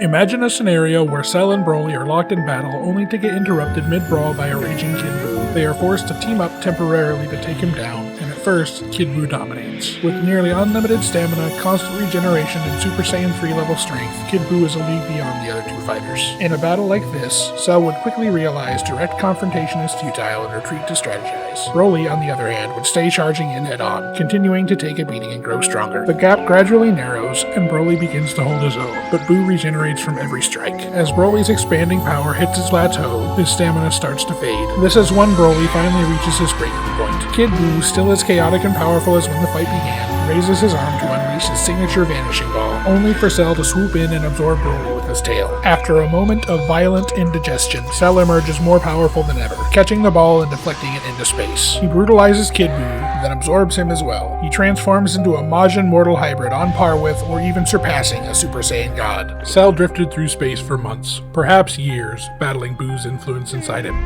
Imagine a scenario where Cell and Broly are locked in battle only to get interrupted mid-brawl by a raging Kid Buu. They are forced to team up temporarily to take him down, and at first, Kid Buu dominates. With nearly unlimited stamina, constant regeneration, and Super Saiyan 3 level strength, Kid Buu is a league beyond the other two fighters. In a battle like this, Cell would quickly realize direct confrontation is futile and retreat to strategize. Broly, on the other hand, would stay charging in head-on, continuing to take a beating and grow stronger. The gap gradually narrows, and Broly begins to hold his own, but Buu regenerates from every strike. As Broly's expanding power hits its plateau, his stamina starts to fade. This is when Broly finally reaches his breaking point. Kid Buu, still as chaotic and powerful as when the fight began, raises his arm to unleash his signature vanishing ball, only for Cell to swoop in and absorb Broly with his tail. After a moment of violent indigestion, Cell emerges more powerful than ever, catching the ball and deflecting it into space. He brutalizes Kid Buu, then absorbs him as well. He transforms into a Majin mortal hybrid on par with, or even surpassing, a Super Saiyan god. Cell drifted through space for months, perhaps years, battling Buu's influence inside him.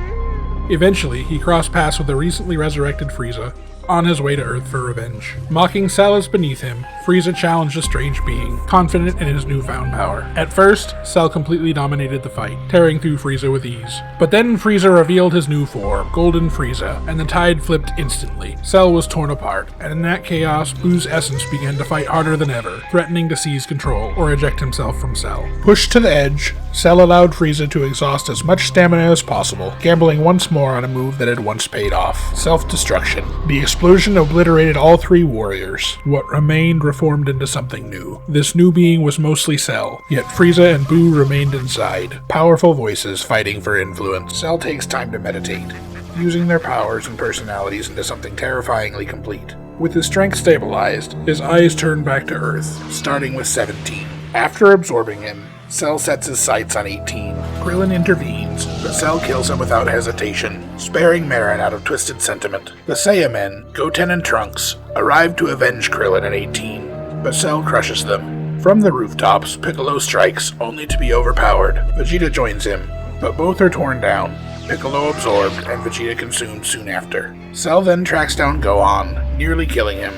Eventually, he crossed paths with the recently resurrected Frieza, on his way to Earth for revenge. Mocking Cell as beneath him, Frieza challenged a strange being, confident in his newfound power. At first, Cell completely dominated the fight, tearing through Frieza with ease. But then Frieza revealed his new form, Golden Frieza, and the tide flipped instantly. Cell was torn apart, and in that chaos, Buu's essence began to fight harder than ever, threatening to seize control or eject himself from Cell. Pushed to the edge, Cell allowed Frieza to exhaust as much stamina as possible, gambling once more on a move that had once paid off: self-destruction. The explosion obliterated all three warriors. What remained reformed into something new. This new being was mostly Cell, yet Frieza and Buu remained inside, powerful voices fighting for influence. Cell takes time to meditate, using their powers and personalities into something terrifyingly complete. With his strength stabilized, his eyes turn back to Earth, starting with 17. After absorbing him, Cell sets his sights on 18. Krillin intervenes, but Cell kills him without hesitation, sparing Marin out of twisted sentiment. The Saiyamen, Goten and Trunks, arrive to avenge Krillin at 18, but Cell crushes them. From the rooftops, Piccolo strikes, only to be overpowered. Vegeta joins him, but both are torn down. Piccolo absorbed, and Vegeta consumed soon after. Cell then tracks down Gohan, nearly killing him.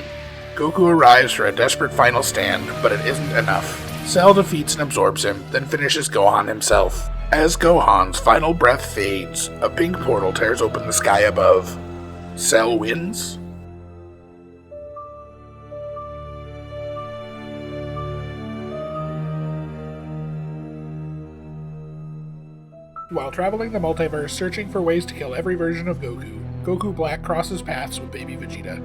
Goku arrives for a desperate final stand, but it isn't enough. Cell defeats and absorbs him, then finishes Gohan himself. As Gohan's final breath fades, a pink portal tears open the sky above. Cell wins? While traveling the multiverse searching for ways to kill every version of Goku, Goku Black crosses paths with baby Vegeta.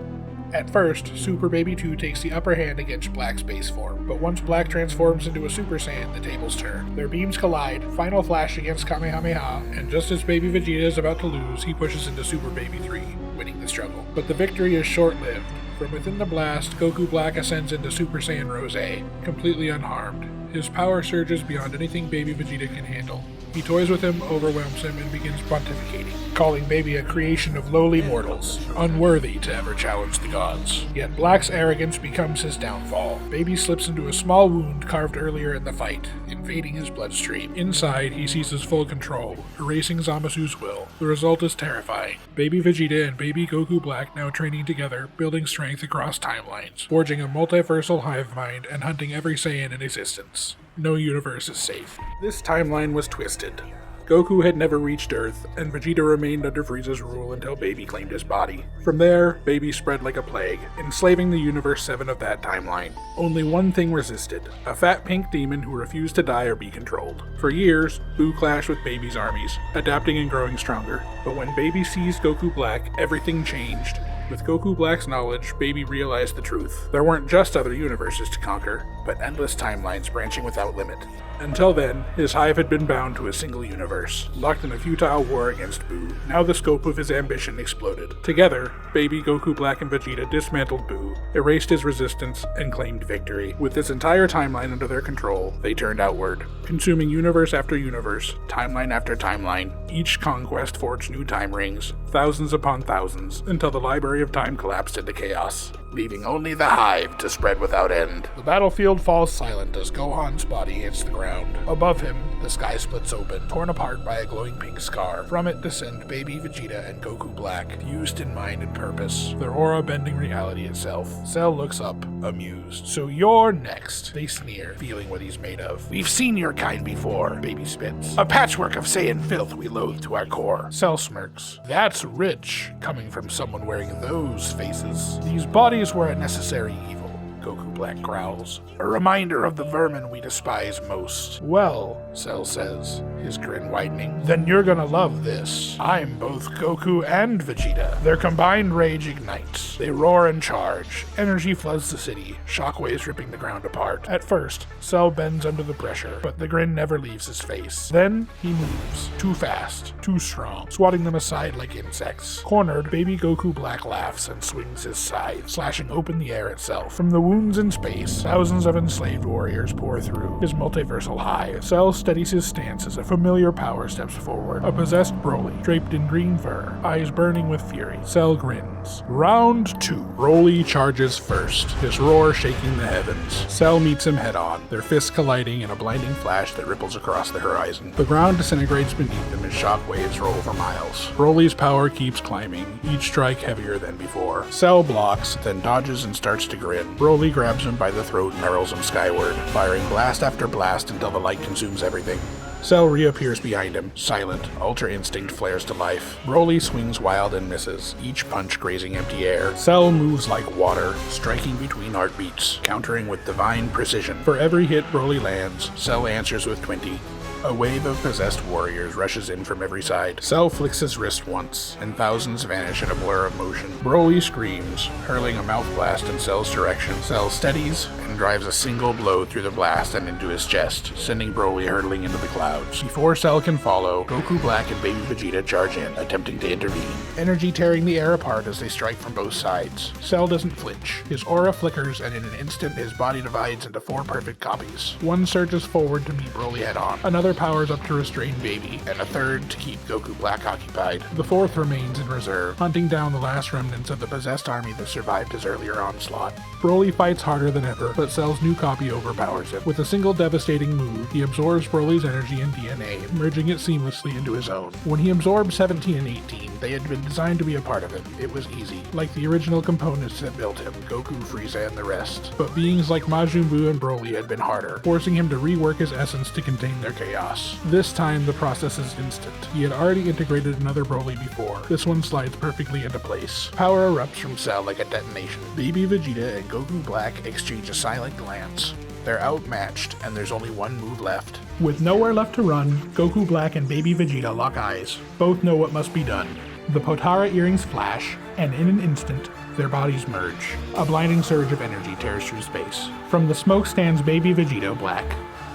At first, Super Baby 2 takes the upper hand against Black's base form, but once Black transforms into a Super Saiyan, the tables turn. Their beams collide, Final Flash against Kamehameha, and just as Baby Vegeta is about to lose, he pushes into Super Baby 3, winning the struggle. But the victory is short-lived. From within the blast, Goku Black ascends into Super Saiyan Rose, completely unharmed. His power surges beyond anything Baby Vegeta can handle. He toys with him, overwhelms him, and begins pontificating, calling Baby a creation of lowly mortals, unworthy to ever challenge the gods. Yet Black's arrogance becomes his downfall. Baby slips into a small wound carved earlier in the fight, invading his bloodstream. Inside, he seizes full control, erasing Zamasu's will. The result is terrifying. Baby Vegeta and Baby Goku Black now training together, building strength across timelines, forging a multiversal hive mind and hunting every Saiyan in existence. No universe is safe. This timeline was twisted. Goku had never reached Earth, and Vegeta remained under Frieza's rule until Baby claimed his body. From there, Baby spread like a plague, enslaving the Universe 7 of that timeline. Only one thing resisted: a fat pink demon who refused to die or be controlled. For years, Buu clashed with Baby's armies, adapting and growing stronger. But when Baby seized Goku Black, everything changed. With Goku Black's knowledge, Baby realized the truth. There weren't just other universes to conquer, but endless timelines branching without limit. Until then, his hive had been bound to a single universe, locked in a futile war against Buu. Now the scope of his ambition exploded. Together, Baby, Goku Black, and Vegeta dismantled Buu, erased his resistance, and claimed victory. With this entire timeline under their control, they turned outward, consuming universe after universe, timeline after timeline. Each conquest forged new time rings, thousands upon thousands, until the Library of Time collapsed into chaos, leaving only the hive to spread without end. The battlefield falls silent as Gohan's body hits the ground. Above him, the sky splits open, torn apart by a glowing pink scar. From it descend baby Vegeta and Goku Black, fused in mind and purpose, their aura bending reality itself. Cell looks up, amused. So you're next, they sneer, feeling what he's made of. We've seen your kind before, baby spits. A patchwork of Saiyan filth we loathe to our core. Cell smirks. That's rich, coming from someone wearing those faces. These bodies were a necessary evil, Goku Black growls. A reminder of the vermin we despise most. Well, Cell says, his grin widening, then you're gonna love this. I'm both Goku and Vegeta. Their combined rage ignites. They roar and charge. Energy floods the city, shockwaves ripping the ground apart. At first, Cell bends under the pressure, but the grin never leaves his face. Then, he moves. Too fast, too strong, swatting them aside like insects. Cornered, baby Goku Black laughs and swings his scythe, slashing open the air itself. From the wounds in space, thousands of enslaved warriors pour through. His multiversal hive. Cell steadies his stance as a familiar power steps forward. A possessed Broly, draped in green fur, eyes burning with fury. Cell grins. Round 2. Broly charges first, his roar shaking the heavens. Cell meets him head-on, their fists colliding in a blinding flash that ripples across the horizon. The ground disintegrates beneath them as shockwaves roll for miles. Broly's power keeps climbing, each strike heavier than before. Cell blocks, then dodges and starts to grin. Broly grabs him by the throat and hurls him skyward, firing blast after blast until the light consumes everything. Cell reappears behind him, silent. Ultra Instinct flares to life. Broly swings wild and misses, each punch grazing empty air. Cell moves like water, striking between heartbeats, countering with divine precision. For every hit Broly lands, Cell answers with 20. A wave of possessed warriors rushes in from every side. Cell flicks his wrist once, and thousands vanish in a blur of motion. Broly screams, hurling a mouth blast in Cell's direction. Cell steadies and drives a single blow through the blast and into his chest, sending Broly hurtling into the clouds. Before Cell can follow, Goku Black and baby Vegeta charge in, attempting to intervene. Energy tearing the air apart as they strike from both sides. Cell doesn't flinch. His aura flickers, and in an instant his body divides into 4 perfect copies. One surges forward to meet Broly head-on. Another powers up to restrain baby, and a third to keep Goku Black occupied. The 4th remains in reserve, hunting down the last remnants of the possessed army that survived his earlier onslaught. Broly fights harder than ever, but Cell's new copy overpowers him. With a single devastating move, he absorbs Broly's energy and DNA, merging it seamlessly into his own. When he absorbed 17 and 18, they had been designed to be a part of him. It was easy, like the original components that built him, Goku, Frieza, and the rest. But beings like Majin Buu and Broly had been harder, forcing him to rework his essence to contain their chaos. This time, the process is instant. He had already integrated another Broly before. This one slides perfectly into place. Power erupts from Cell like a detonation. Baby Vegeta and Goku Black exchange a silent glance. They're outmatched, and there's only one move left. With nowhere left to run, Goku Black and baby Vegeta lock eyes. Both know what must be done. The Potara earrings flash, and in an instant, their bodies merge. A blinding surge of energy tears through space. From the smoke stands baby Vegeta Black,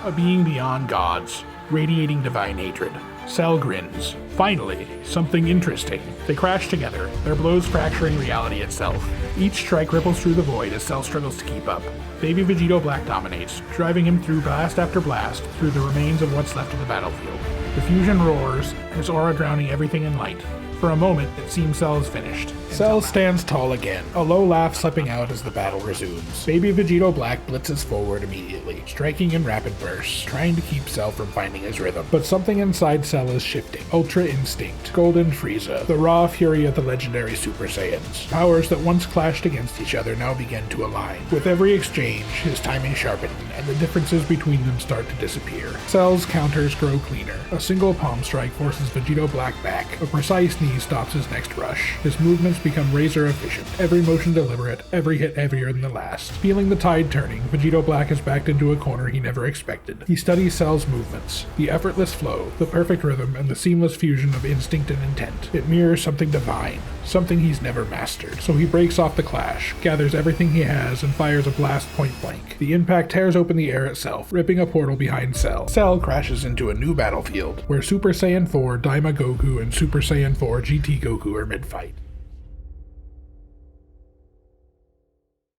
a being beyond gods, radiating divine hatred. Cell grins. Finally, something interesting. They crash together, their blows fracturing reality itself. Each strike ripples through the void as Cell struggles to keep up. Baby Vegeta Black dominates, driving him through blast after blast through the remains of what's left of the battlefield. The fusion roars, his aura drowning everything in light. For a moment, it seems Cell is finished. Cell stands tall again, a low laugh slipping out as the battle resumes. Baby Vegeta Black blitzes forward immediately, striking in rapid bursts, trying to keep Cell from finding his rhythm. But something inside Cell is shifting. Ultra Instinct, Golden Frieza, the raw fury of the legendary Super Saiyans. Powers that once clashed against each other now begin to align. With every exchange, his timing sharpens, and the differences between them start to disappear. Cell's counters grow cleaner. A single palm strike forces Vegeta Black back. A precise knee stops his next rush. His movements become razor efficient, every motion deliberate, every hit heavier than the last. Feeling the tide turning, Vegeta Black is backed into a corner he never expected. He studies Cell's movements, the effortless flow, the perfect rhythm, and the seamless fusion of instinct and intent. It mirrors something divine, something he's never mastered. So he breaks off the clash, gathers everything he has, and fires a blast point blank. The impact tears open the air itself, ripping a portal behind Cell. Cell crashes into a new battlefield, where Super Saiyan 4 Daima Goku and Super Saiyan 4 GT Goku are mid-fight.